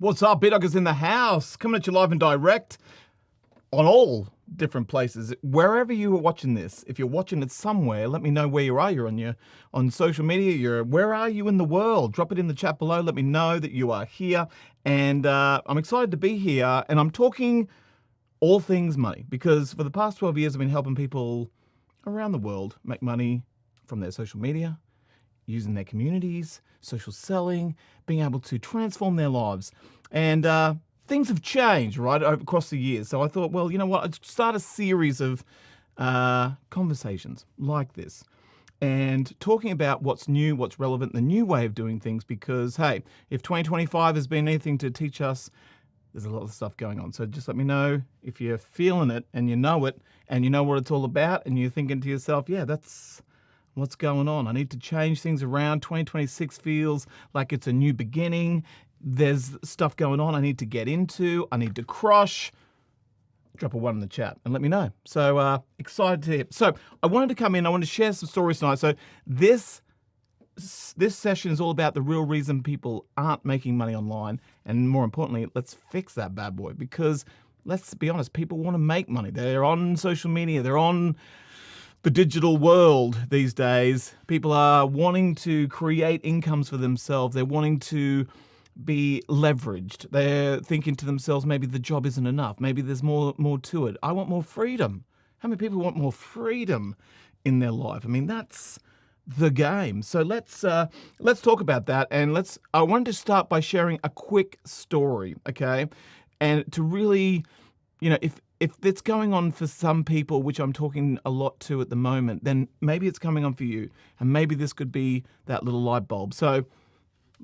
What's up? B-Dog is in the house, coming at you live and direct on all different places. Wherever you are watching this, if you're watching it somewhere, let me know where you are. You're on social media. Where are you in the world? Drop it in the chat below. Let me know that you are here. And I'm excited to be here. And I'm talking all things money because for the past 12 years, I've been helping people around the world make money from their social media, using their communities, social selling, being able to transform their lives. And things have changed, right, across the years. So I thought, well, you know what, I'd start a series of conversations like this and talking about what's new, what's relevant, the new way of doing things, because, hey, if 2025 has been anything to teach us, there's a lot of stuff going on. So just let me know if you're feeling it and you know what it's all about, and you're thinking to yourself, yeah, that's what's going on. I need to change things around. 2026 feels like it's a new beginning. There's stuff going on I need to get into. I need to crush. Drop a 1 in the chat and let me know. So excited to hear. So I wanted to come in. I want to share some stories tonight. So this session is all about the real reason people aren't making money online. And more importantly, let's fix that bad boy, because let's be honest, people want to make money. They're on social media. They're on the digital world these days. People are wanting to create incomes for themselves. They're wanting to be leveraged. They're thinking to themselves, maybe the job isn't enough. Maybe there's more to it. I want more freedom. How many people want more freedom in their life? I mean, that's the game. So let's talk about that. And I wanted to start by sharing a quick story, okay? And to really, if it's going on for some people, which I'm talking a lot to at the moment, then maybe it's coming on for you. And maybe this could be that little light bulb. So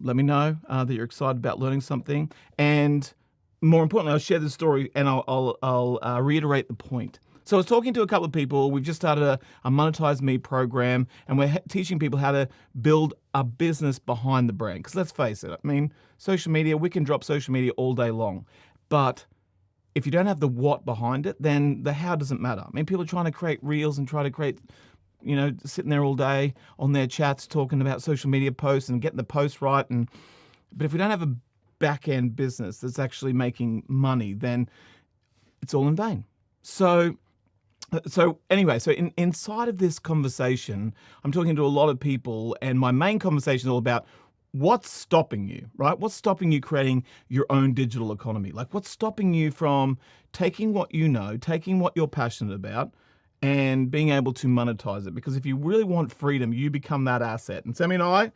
let me know that you're excited about learning something. And more importantly, I'll share the story and I'll reiterate the point. So I was talking to a couple of people. We've just started a Monetize Me program, and we're teaching people how to build a business behind the brand. Because let's face it, I mean, social media, we can drop social media all day long. But if you don't have the what behind it, then the how doesn't matter. I mean, people are trying to create reels and try to create, sitting there all day on their chats talking about social media posts and getting the posts right. But if we don't have a back-end business that's actually making money, then it's all in vain. So anyway, inside of this conversation, I'm talking to a lot of people, and my main conversation is all about what's stopping you, right? What's stopping you creating your own digital economy? Like, what's stopping you from taking what you know, taking what you're passionate about, and being able to monetize it? Because if you really want freedom, you become that asset. And Sammy and I,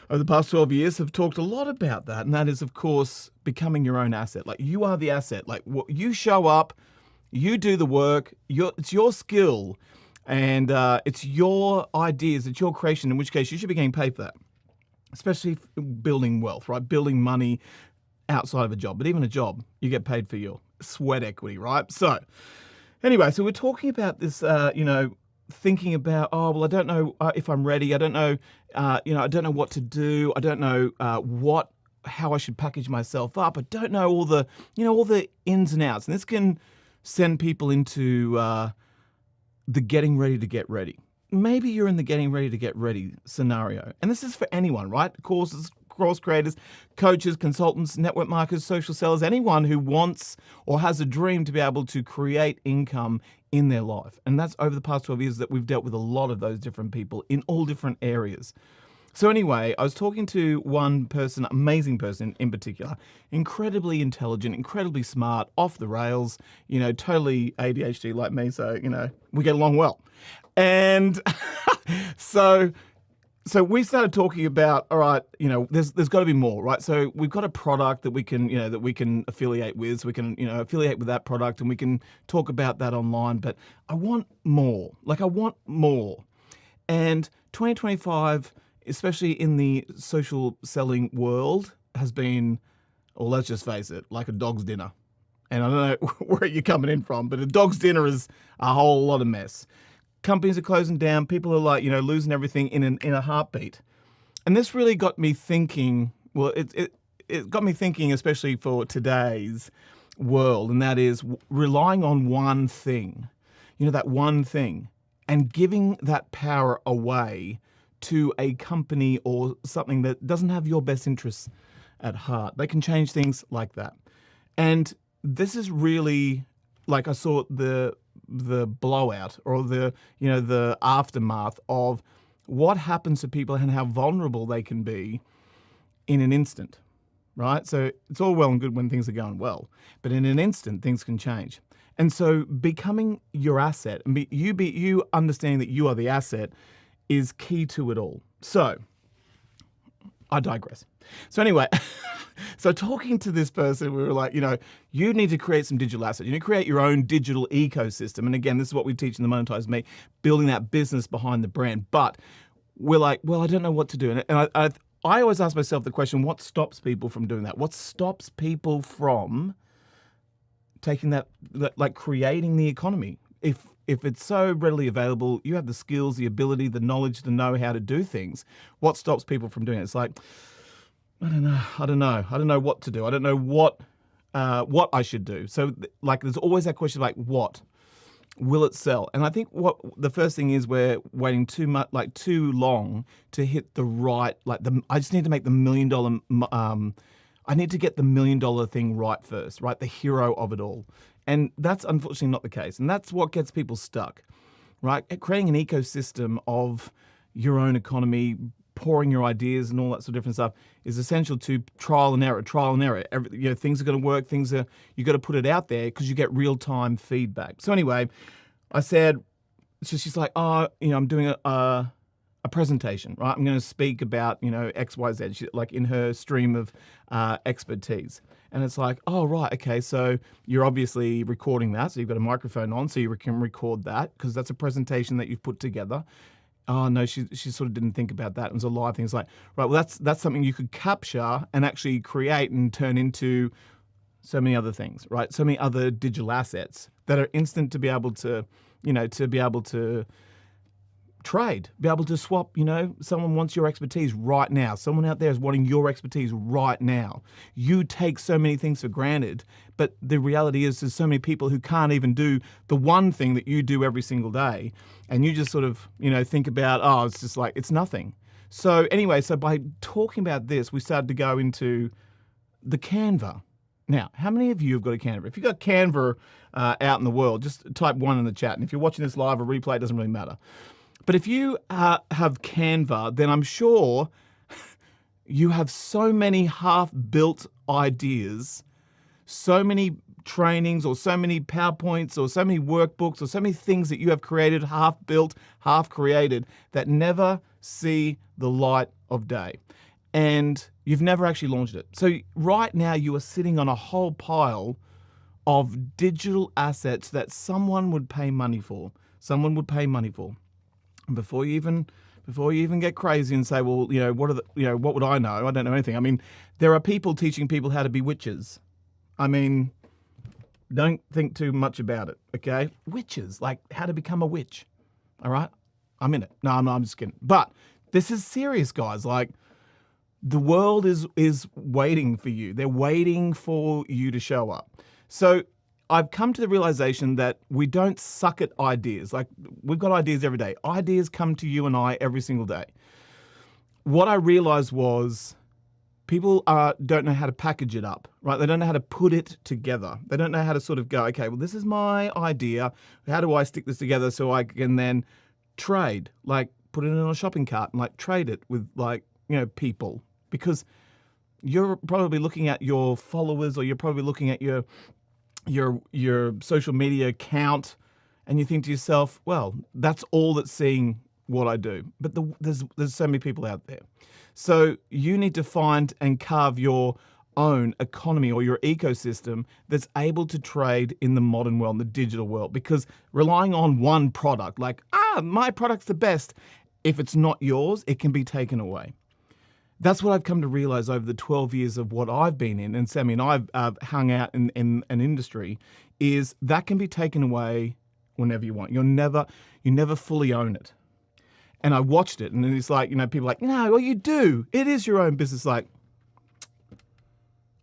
over the past 12 years, have talked a lot about that. And that is, of course, becoming your own asset. Like, you are the asset. Like, you show up, you do the work, it's your skill, and it's your ideas, it's your creation, in which case you should be getting paid for that. Especially building wealth, right? Building money outside of a job. But even a job, you get paid for your sweat equity, right? So anyway, so we're talking about this, thinking about, oh, well, I don't know if I'm ready. I don't know, I don't know what to do. I don't know how I should package myself up. I don't know all the ins and outs. And this can send people into the getting ready to get ready. Maybe you're in the getting ready to get ready scenario. And this is for anyone, right? Course creators, coaches, consultants, network marketers, social sellers, anyone who wants or has a dream to be able to create income in their life. And that's over the past 12 years that we've dealt with a lot of those different people in all different areas. So anyway, I was talking to one person, amazing person in particular, incredibly intelligent, incredibly smart, off the rails, totally ADHD like me. So, we get along well. And so we started talking about, all right, there's got to be more, right? So we've got a product that we can affiliate with. So we can, affiliate with that product, and we can talk about that online. But I want more. Like, I want more. And 2025, especially in the social selling world, has been, well, let's just face it, like a dog's dinner. And I don't know where you're coming in from, but a dog's dinner is a whole lot of mess. Companies are closing down. People are like, losing everything in a heartbeat. And this really got me thinking, well, it got me thinking, especially for today's world, and that is relying on one thing, that one thing, and giving that power away to a company or something that doesn't have your best interests at heart. They can change things like that. And this is really, like, I saw the blowout, or the aftermath of what happens to people and how vulnerable they can be in an instant, right? So it's all well and good when things are going well, but in an instant, things can change. And so becoming your asset, and you understanding that you are the asset, is key to it all. So I digress. So anyway, so talking to this person, we were like, you need to create some digital assets. You need to create your own digital ecosystem. And again, this is what we teach in the Monetize Me, building that business behind the brand. But we're like, well, I don't know what to do. And I always ask myself the question, what stops people from doing that? What stops people from taking that, like creating the economy? If it's so readily available, you have the skills, the ability, the knowledge, the know-how to do things. What stops people from doing it? It's like, I don't know what to do. I don't know what I should do. So like, there's always that question, like, what will it sell? And I think what the first thing is, we're waiting too long to hit the right, I just need to make the $1 million. I need to get the $1 million thing right first, right? The hero of it all. And that's unfortunately not the case. And that's what gets people stuck, right? Creating an ecosystem of your own economy, pouring your ideas and all that sort of different stuff is essential to trial and error. Things are going to work. You got to put it out there because you get real-time feedback. So anyway, I said, so she's like, I'm doing a presentation, right? I'm going to speak about, X, Y, Z, like in her stream of expertise. And it's like, oh, right, okay, so you're obviously recording that. So you've got a microphone on, so you can record that because that's a presentation that you've put together. Oh, no, she sort of didn't think about that. It was a live thing. It's like, right, well, that's something you could capture and actually create and turn into so many other things, right? So many other digital assets that are instant to be able to, trade, be able to swap. Someone wants your expertise right now. Someone out there is wanting your expertise right now. You take so many things for granted, but the reality is there's so many people who can't even do the one thing that you do every single day. And you just sort of, think about, it's just like, it's nothing. So anyway, so by talking about this, we started to go into the Canva. Now, how many of you have got a Canva? If you've got Canva out in the world, just type 1 in the chat. And if you're watching this live or replay, it doesn't really matter. But if you have Canva, then I'm sure you have so many half-built ideas, so many trainings or so many PowerPoints or so many workbooks or so many things that you have created, half-built, half-created, that never see the light of day. And you've never actually launched it. So right now you are sitting on a whole pile of digital assets that someone would pay money for. And before you even get crazy and say, well, what would I know? I don't know anything. I mean, there are people teaching people how to be witches. I mean, don't think too much about it, okay? Witches, like how to become a witch. All right? I'm in it. No, I'm just kidding. But this is serious, guys. Like, the world is waiting for you. They're waiting for you to show up. So I've come to the realization that we don't suck at ideas. Like, we've got ideas every day. Ideas come to you and I every single day. What I realized was people don't know how to package it up, right? They don't know how to put it together. They don't know how to sort of go, okay, well, this is my idea. How do I stick this together so I can then trade, like put it in a shopping cart and like trade it with people? Because you're probably looking at your followers, or you're probably looking at your social media account, and you think to yourself, well, that's all that's seeing what I do. But there's so many people out there. So you need to find and carve your own economy or your ecosystem that's able to trade in the modern world, in the digital world. Because relying on one product, like, my product's the best, if it's not yours, it can be taken away. That's what I've come to realize over the 12 years of what I've been in, and Sammy and I've hung out in an industry, is that can be taken away whenever you want. You never fully own it. And I watched it, and it's like, people are like, no, well, you do. It is your own business. Like,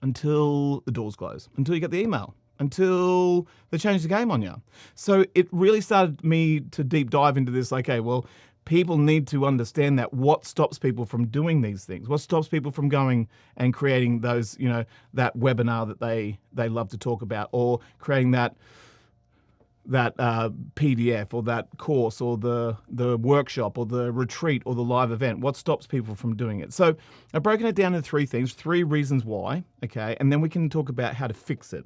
until the doors close, until you get the email, until they change the game on you. So it really started me to deep dive into this. Like, okay, well, people need to understand that what stops people from doing these things, what stops people from going and creating those, that webinar that they love to talk about, or creating that PDF or that course or the workshop or the retreat or the live event. What stops people from doing it? So I've broken it down into 3 things, 3 reasons why, okay? And then we can talk about how to fix it.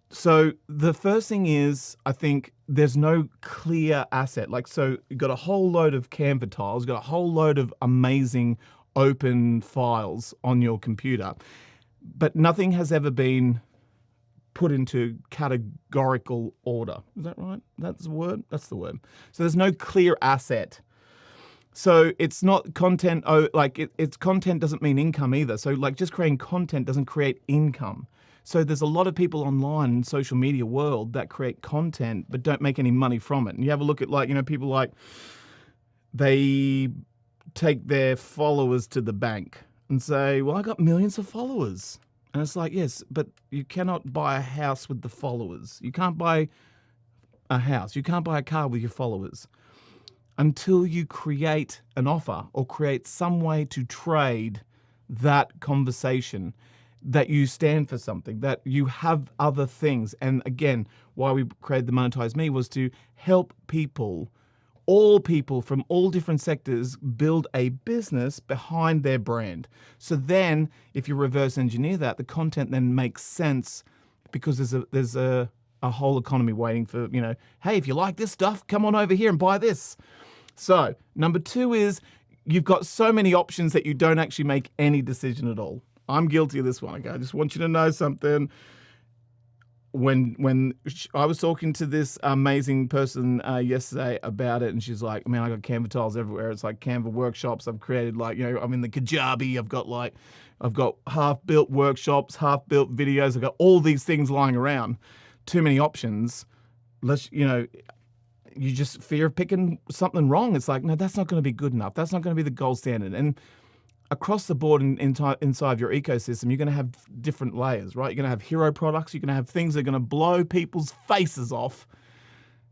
So the first thing is, I think there's no clear asset. So you've got a whole load of Canva tiles, you've got a whole load of amazing open files on your computer, but nothing has ever been put into categorical order. Is that right? That's the word? That's the word. So there's no clear asset. So it's not content, it's content doesn't mean income either. So just creating content doesn't create income. So there's a lot of people online in social media world that create content but don't make any money from it. And you have a look at people they take their followers to the bank and say, well, I got millions of followers. And it's yes, but you cannot buy a house with the followers. You can't buy a house. You can't buy a car with your followers until you create an offer or create some way to trade that conversation, that you stand for something, that you have other things. And again, why we created the Monetize Me was to help people, all people from all different sectors, build a business behind their brand. So then if you reverse engineer that, the content then makes sense because there's a whole economy waiting for, hey, if you like this stuff, come on over here and buy this. So number 2 is you've got so many options that you don't actually make any decision at all. I'm guilty of this one. Okay, I just want you to know something. When I was talking to this amazing person yesterday about it, and she's like, man, I got Canva tiles everywhere. It's like Canva workshops. I've created I'm in the Kajabi. I've got half-built workshops, half-built videos. I've got all these things lying around. Too many options. You just fear of picking something wrong. It's no, that's not going to be good enough. That's not going to be the gold standard. And across the board inside your ecosystem, you're going to have different layers, right? You're going to have hero products. You're going to have things that are going to blow people's faces off.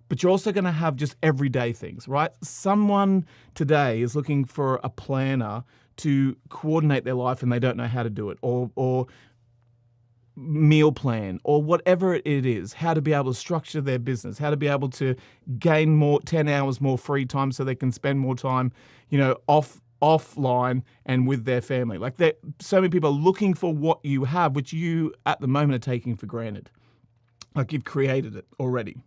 But you're also going to have just everyday things, right? Someone today is looking for a planner to coordinate their life and they don't know how to do it, or meal plan, or whatever it is, how to be able to structure their business, how to be able to gain 10 hours more free time so they can spend more time, offline and with their family. So many people are looking for what you have, which you at the moment are taking for granted. You've created it already.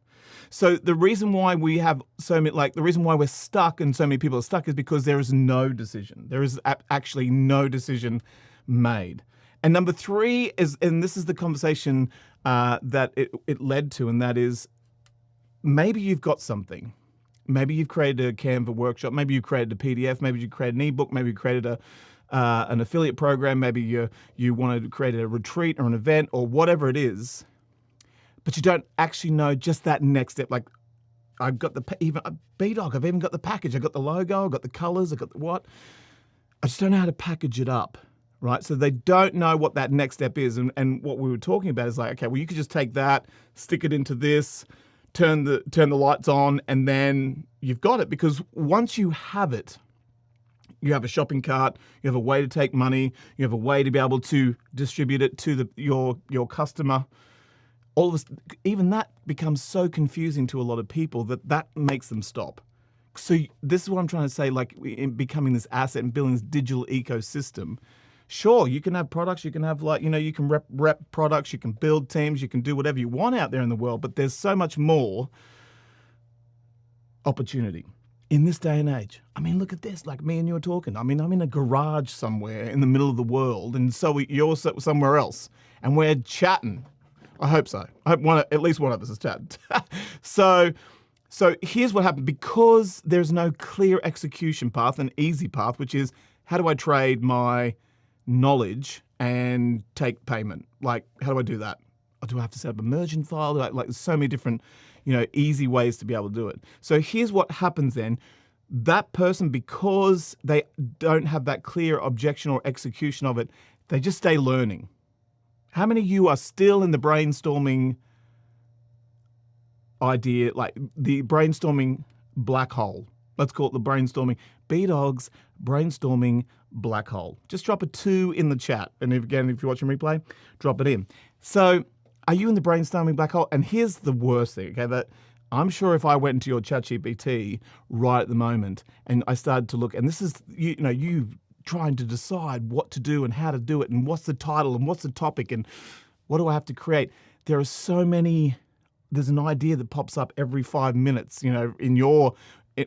So the reason why we have so many, the reason why we're stuck and so many people are stuck is because there is no decision. There is actually no decision made. And number 3 is, and this is the conversation that it led to, and that is maybe you've got something. Maybe you've created a Canva workshop. Maybe you created a PDF. Maybe you created an ebook. Maybe you created an affiliate program. Maybe you wanted to create a retreat or an event or whatever it is, but you don't actually know just that next step. I've got even B-Dog. I've even got the package. I've got the logo. I've got the colors. I've got the what. I just don't know how to package it up, right? So they don't know what that next step is. And what we were talking about is okay, well, you could just take that, stick it into this, turn the lights on, and then you've got it. Because once you have it, you have a shopping cart, you have a way to take money, you have a way to be able to distribute it to your customer. All of this, even that becomes so confusing to a lot of people that makes them stop. So this is what I'm trying to say, in becoming this asset and building this digital ecosystem. Sure, you can have products, you can have you can rep products, you can build teams, you can do whatever you want out there in the world, but there's so much more opportunity in this day and age. Look at this, me and you are talking. I'm in a garage somewhere in the middle of the world, and so you're somewhere else, and we're chatting. I hope so. I hope at least one of us is chatting. So here's what happened. Because there's no clear execution path, an easy path, which is how do I trade my knowledge and take payment? How do I do that? Or do I have to set up a merchant file? There's so many different, easy ways to be able to do it. So here's what happens then. That person, because they don't have that clear objection or execution of it, they just stay learning. How many of you are still in the brainstorming idea, the brainstorming black hole? Let's call it the brainstorming. B-Dog's brainstorming black hole. Just drop a 2 in the chat. And if you're watching replay, drop it in. So are you in the brainstorming black hole? And here's the worst thing, okay, that I'm sure if I went into your ChatGPT right at the moment and I started to look, and this is, you trying to decide what to do and how to do it and what's the title and what's the topic and what do I have to create? There are so many, there's an idea that pops up every 5 minutes, in your,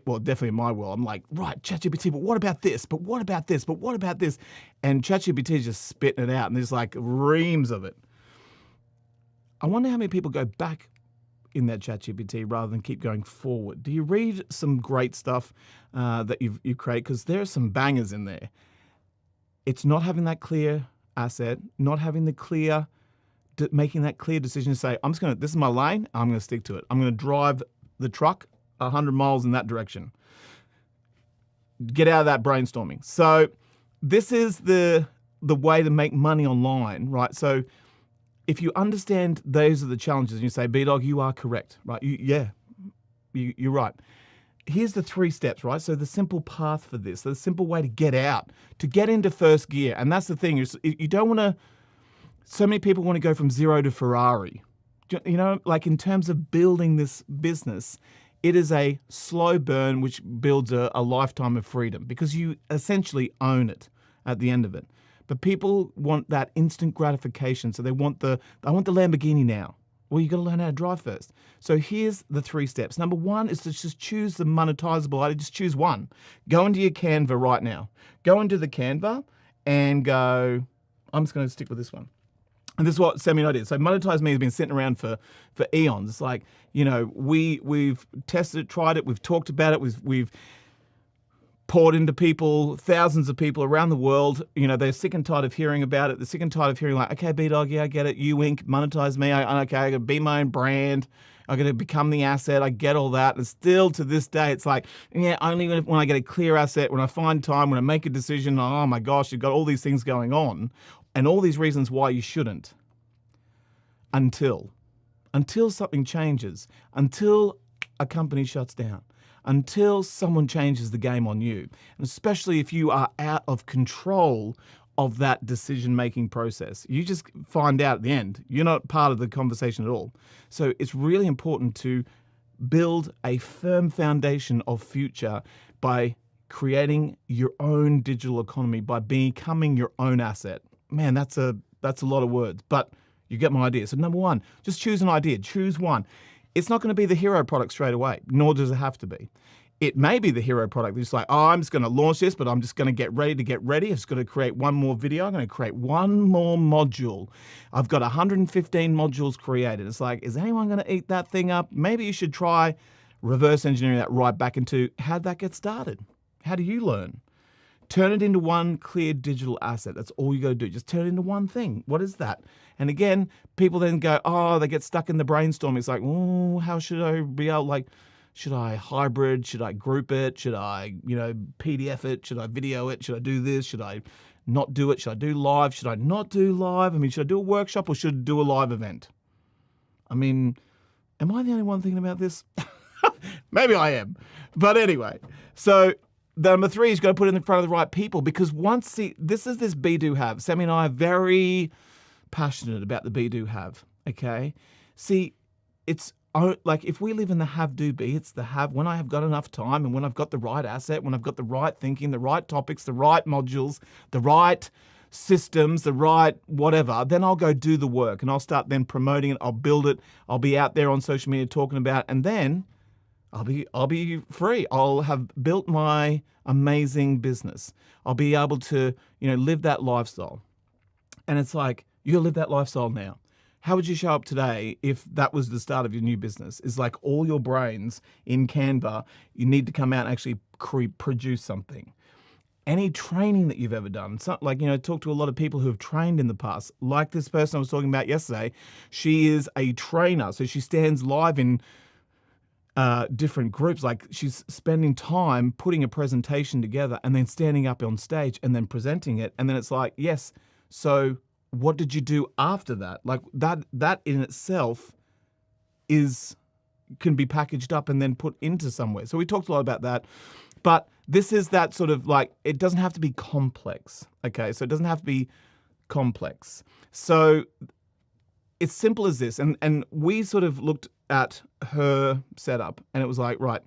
well, definitely in my world. I'm like, right, ChatGPT, but what about this? But what about this? But what about this? And ChatGPT is just spitting it out and there's like reams of it. I wonder how many people go back in that ChatGPT rather than keep going forward. Do you read some great stuff that you create? Because there are some bangers in there. It's not having that clear asset, not having the clear, making that clear decision to say, this is my lane, I'm going to stick to it. I'm going to drive the truck 100 miles in that direction. Get out of that brainstorming. So this is the way to make money online, right? So if you understand those are the challenges and you say, B-Dog, you are correct, right? You're right. Here's the 3 steps, right? So the simple path for this, the simple way to get out, to get into first gear. And that's the thing, you don't want to, so many people want to go from 0 to Ferrari. Like in terms of building this business, it is a slow burn which builds a lifetime of freedom because you essentially own it at the end of it. But people want that instant gratification. So they want the Lamborghini now. Well, you got to learn how to drive first. So here's the 3 steps. Number 1 is to just choose the monetizable idea. Just choose one. Go into your Canva right now. Go into the Canva and go, I'm just going to stick with this one. And this is what Sammy and I did. So Monetize Me has been sitting around for eons. It's like, we've tested it, tried it, we've talked about it, we've poured into people, thousands of people around the world. They're sick and tired of hearing about it. They're sick and tired of hearing like, okay, B-Dog, yeah, I get it. You Inc, monetize me. I got to be my own brand. I'm going to become the asset. I get all that. And still to this day, it's like, yeah, only when I get a clear asset, when I find time, when I make a decision, oh my gosh, you've got all these things going on and all these reasons why you shouldn't. Until something changes, until a company shuts down, until someone changes the game on you, and especially if you are out of control of that decision-making process. You just find out at the end, you're not part of the conversation at all. So it's really important to build a firm foundation of future by creating your own digital economy, by becoming your own asset. Man, that's a lot of words, but you get my idea. So number 1, just choose an idea, choose one. It's not going to be the hero product straight away, nor does it have to be. It may be the hero product. It's like, I'm just going to launch this, but I'm just going to get ready. I'm just going to create one more video. I'm going to create one more module. I've got 115 modules created. It's like, is anyone going to eat that thing up? Maybe you should try reverse engineering that right back into how'd that get started? How do you learn? Turn it into one clear digital asset. That's all you got to do. Just turn it into one thing. What is that? And again, people then go, they get stuck in the brainstorming. It's like, how should I be able, should I hybrid? Should I group it? Should I, PDF it? Should I video it? Should I do this? Should I not do it? Should I do live? Should I not do live? Should I do a workshop or should I do a live event? Am I the only one thinking about this? Maybe I am. But anyway, so number 3 is you've got to put it in front of the right people because this is this be-do have. Sammy and I are very passionate about the be-do have, okay? See, it's like if we live in the have-do-be, it's the have when I have got enough time and when I've got the right asset, when I've got the right thinking, the right topics, the right modules, the right systems, the right whatever, then I'll go do the work and I'll start then promoting it, I'll build it, I'll be out there on social media talking about it, and then I'll be free. I'll have built my amazing business. I'll be able to, live that lifestyle. And it's like, you live that lifestyle now. How would you show up today if that was the start of your new business? It's like all your brains in Canva, you need to come out and actually produce something. Any training that you've ever done, talk to a lot of people who have trained in the past, like this person I was talking about yesterday. She is a trainer, so she stands live in different groups. Like she's spending time putting a presentation together and then standing up on stage and then presenting it. And then it's like, yes, so what did you do after that? Like that in itself is can be packaged up and then put into somewhere. So we talked a lot about that. But this is that sort of like, it doesn't have to be complex. Okay, so it doesn't have to be complex. So it's simple as this. And we sort of looked at her setup and it was like, right,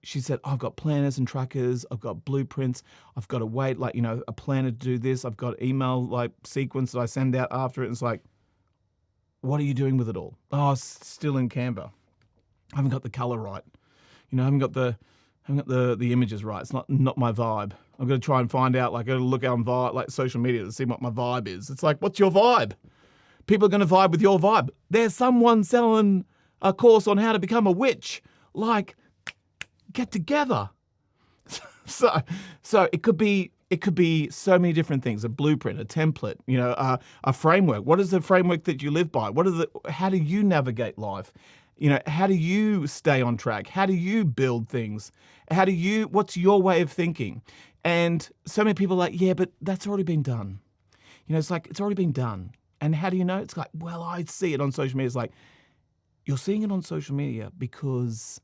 she said, I've got planners and trackers, I've got blueprints, I've got to wait, like, a planner to do this, I've got email like sequence that I send out after it. And it's like, what are you doing with it all? Oh, it's still in Canva. I haven't got the color right. I haven't got the images right. It's not my vibe. I've got to try and find out, like, I got to look out on vibe, like social media to see what my vibe is. It's like, what's your vibe? People are going to vibe with your vibe. There's someone selling a course on how to become a witch. Like, get together. So it could be so many different things: a blueprint, a template, a framework. What is the framework that you live by? How do you navigate life? How do you stay on track? How do you build things? What's your way of thinking? And so many people are like, yeah, but that's already been done. It's like, it's already been done. And how do you know? It's like, well, I see it on social media. It's like, you're seeing it on social media because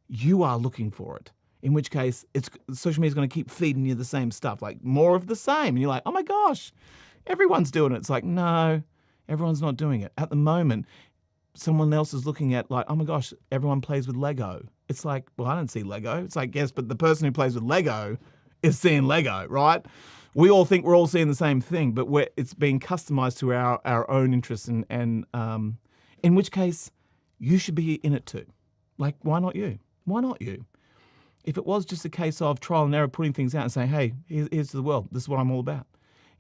you are looking for it. In which case, social media is going to keep feeding you the same stuff, like more of the same. And you're like, oh my gosh, everyone's doing it. It's like, no, everyone's not doing it. At the moment, someone else is looking at like, oh my gosh, everyone plays with Lego. It's like, well, I don't see Lego. It's like, yes, but the person who plays with Lego is seeing Lego, right? We all think we're all seeing the same thing, but it's being customized to our own interests. And in which case, you should be in it too. Like, why not you? Why not you? If it was just a case of trial and error, putting things out and saying, hey, here's to the world. This is what I'm all about.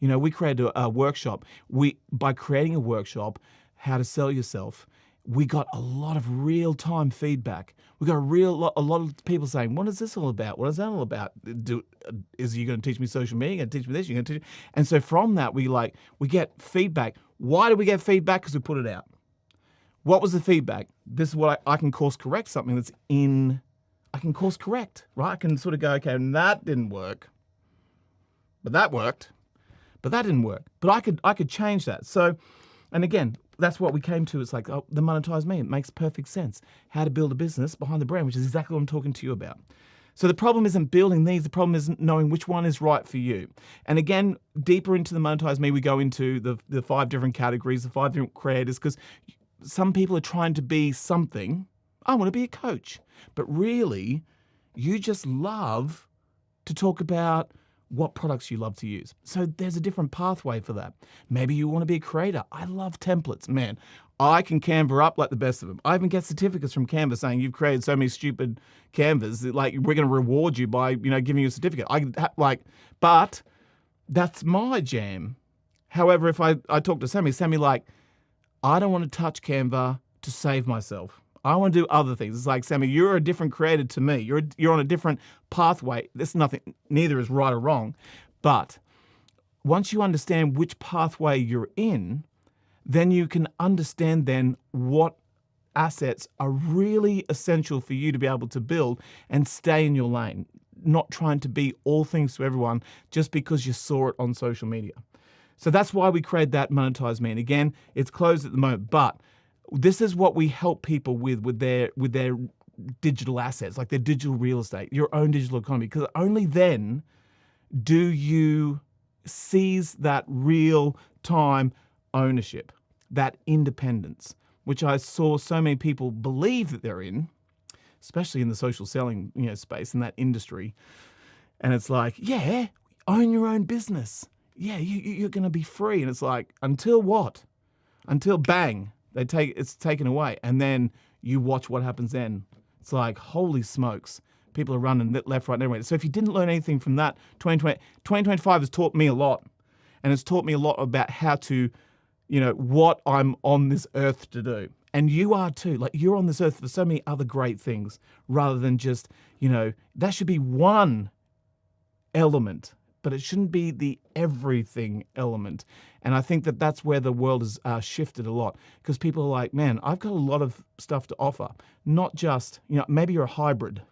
We created a workshop. By creating a workshop, how to sell yourself, we got a lot of real-time feedback. We got a lot of people saying, what is this all about? What is that all about? Is you going to teach me social media? You're going to teach me this? You're going to teach me? And so from that, we get feedback. Why do we get feedback? Because we put it out. What was the feedback? This is what I can course correct something that's in. I can course correct, right? I can sort of go, okay, and that didn't work, but that worked, but that didn't work. But I could change that. So, and again, that's what we came to. It's like, oh, the monetize me. It makes perfect sense. How to build a business behind the brand, which is exactly what I'm talking to you about. So the problem isn't building these. The problem is knowing which one is right for you. And again, deeper into the monetize me, we go into the 5 different categories, the 5 different creators, because some people are trying to be something. I want to be a coach. But really, you just love to talk about what products you love to use. So there's a different pathway for that. Maybe you want to be a creator. I love templates. Man, I can Canva up like the best of them. I even get certificates from Canva saying you've created so many stupid Canvas that, like, we're going to reward you by, giving you a certificate. But that's my jam. However, if I talk to Sammy like, I don't want to touch Canva to save myself. I want to do other things. It's like, Sammy, you're a different creator to me. You're on a different pathway. There's nothing, neither is right or wrong. But once you understand which pathway you're in, then you can understand then what assets are really essential for you to be able to build and stay in your lane, not trying to be all things to everyone just because you saw it on social media. So that's why we created that Monetize Me. And again, it's closed at the moment, but this is what we help people with their digital assets, like their digital real estate, your own digital economy, because only then do you seize that real-time ownership, that independence, which I saw so many people believe that they're in, especially in the social selling space, in that industry. And it's like, yeah, own your own business. Yeah, you're going to be free. And it's like, until what? Until bang. It's taken away, and then you watch what happens then. It's like, holy smokes, people are running left, right, and everywhere. So if you didn't learn anything from that, 2025 has taught me a lot, and it's taught me a lot about how to, what I'm on this earth to do. And you are too. Like, you're on this earth for so many other great things, rather than just, that should be one element, but it shouldn't be the everything element. And I think that that's where the world has shifted a lot, because people are like, man, I've got a lot of stuff to offer. Not just, maybe you're a hybrid.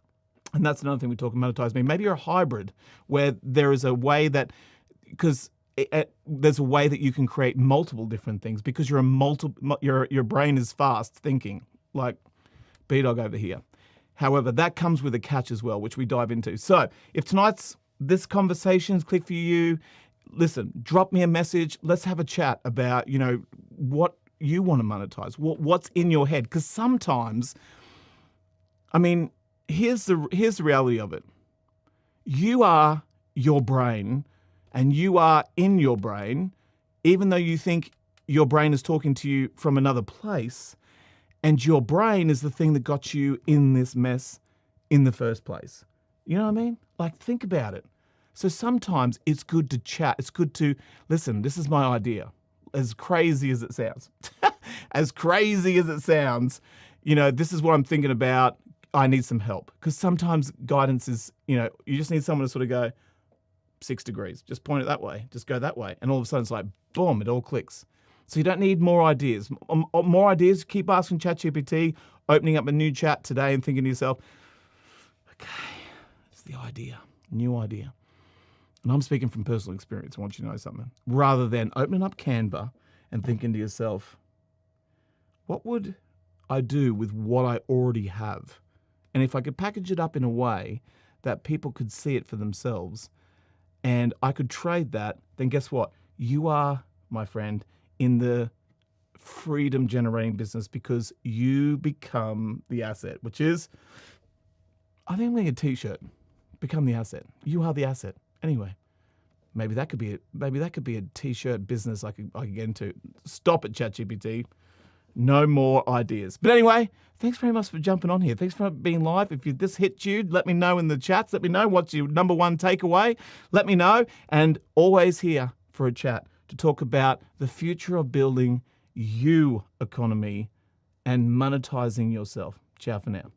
And that's another thing we talk about, Monetize Me. Maybe you're a hybrid where there is a way that, because there's a way that you can create multiple different things because your brain is fast thinking. Like, B-Dog over here. However, that comes with a catch as well, which we dive into. So if this conversation's clicked for you, listen, drop me a message. Let's have a chat about, what you want to monetize, what's in your head. Because sometimes, here's the reality of it. You are your brain, and you are in your brain, even though you think your brain is talking to you from another place, and your brain is the thing that got you in this mess in the first place. You know what I mean? Like, think about it. So sometimes it's good to chat. It's good to, listen, this is my idea. As crazy as it sounds. As crazy as it sounds, this is what I'm thinking about. I need some help. Because sometimes guidance is, you just need someone to sort of go 6 degrees. Just point it that way. Just go that way. And all of a sudden it's like, boom, it all clicks. So you don't need more ideas. More ideas, keep asking ChatGPT, opening up a new chat today and thinking to yourself, okay, it's the idea, new idea. And I'm speaking from personal experience. I want you to know something. Rather than opening up Canva and thinking to yourself, what would I do with what I already have? And if I could package it up in a way that people could see it for themselves and I could trade that, then guess what? You are, my friend, in the freedom generating business because you become the asset, which is, I think I'm making a t-shirt, become the asset. You are the asset. Anyway, maybe that could be a t-shirt business I could get into. Stop it, ChatGPT. No more ideas. But anyway, thanks very much for jumping on here. Thanks for being live. If this hit you, let me know in the chats. Let me know what's your number one takeaway. Let me know. And always here for a chat to talk about the future of building you economy and monetizing yourself. Ciao for now.